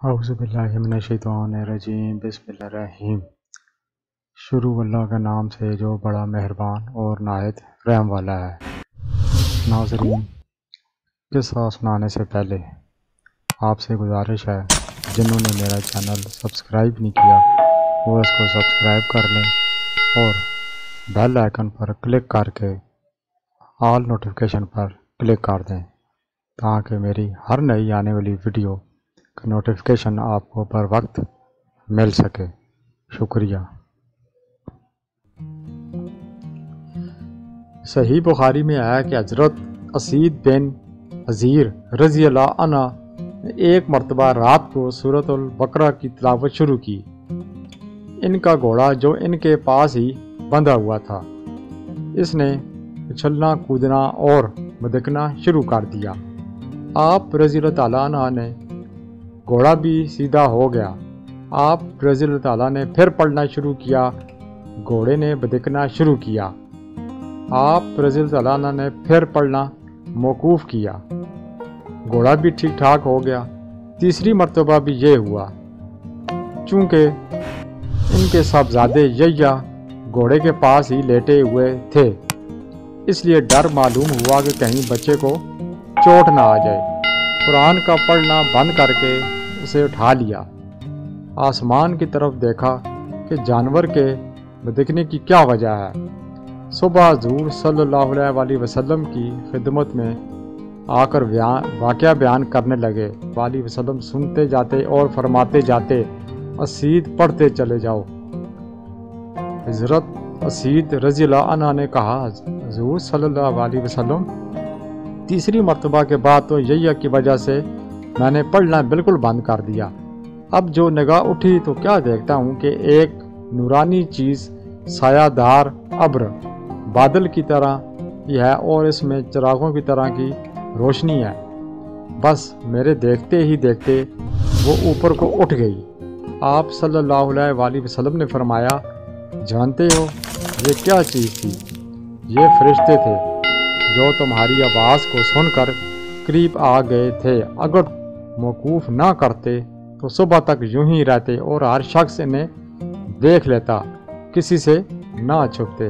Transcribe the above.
औज़ुबिल्लाहिमिनश्शैतानिर्रजीम बिस्मिल्लाहिर्रहमानिर्रहीम। शुरू अल्लाह के नाम से जो बड़ा मेहरबान और नायत रहम वाला है। नाज़रीन, किस्सा सुनाने से पहले आपसे गुजारिश है, जिन्होंने मेरा चैनल सब्सक्राइब नहीं किया वो इसको सब्सक्राइब कर लें और बेल आइकन पर क्लिक करके ऑल नोटिफिकेशन पर क्लिक कर दें ताकि मेरी हर नई आने वाली वीडियो का नोटिफिकेशन आपको बर वक्त मिल सके। शुक्रिया। सही बुखारी में आया कि हज़रत असीद बिन अज़ीर रज़ी अल्लाह अन्हु ने एक मरतबा रात को सूरतुल बकरा की तिलावत शुरू की। इनका घोड़ा जो इनके पास ही बंधा हुआ था, इसने उछलना कूदना और भदकना शुरू कर दिया। आप रज़ी अल्लाह तआला अन्हु ने घोड़ा भी सीधा हो गया। आप रज़ी अल्लाह तआला ने फिर पढ़ना शुरू किया, घोड़े ने भदकना शुरू किया। आप रज़ी अल्लाह तआला ने फिर पढ़ना मौकूफ़ किया, घोड़ा भी ठीक ठाक हो गया। तीसरी मरतबा भी ये हुआ। चूँकि इनके साहबजादे यह्या घोड़े के पास ही लेटे हुए थे, इसलिए डर मालूम हुआ कि कहीं बच्चे को चोट ना आ जाए। कुरान का पढ़ना बंद करके उसे उठा लिया। आसमान की तरफ देखा कि जानवर के भदकने की क्या वजह है। सुबह हुज़ूर सल्लल्लाहु अलैहि वसल्लम की खिदमत में आकर वाक़या बयान करने लगे। वाली वसल्लम सुनते जाते और फरमाते जाते, असीद पढ़ते चले जाओ। हज़रत असीद रज़ी अल्लाह अन्हु ने कहा, हुज़ूर सल्लल्लाहु अलैहि वसल्लम, तीसरी मरतबा के बाद तो यह्या की वजह से मैंने पढ़ना बिल्कुल बंद कर दिया। अब जो निगाह उठी तो क्या देखता हूँ कि एक नूरानी चीज़ सायादार अब्र बादल की तरह ही है और इसमें चिरागों की तरह की रोशनी है। बस मेरे देखते ही देखते वो ऊपर को उठ गई। आप सल्लल्लाहु अलैहि वसल्लम ने फरमाया, जानते हो ये क्या चीज़ थी? ये फरिश्ते थे जो तुम्हारी आवाज़ को सुनकर करीब आ गए थे। अगर मौकूफ़ ना करते तो सुबह तक यूं ही रहते और हर शख्स इन्हें देख लेता, किसी से ना छुपते।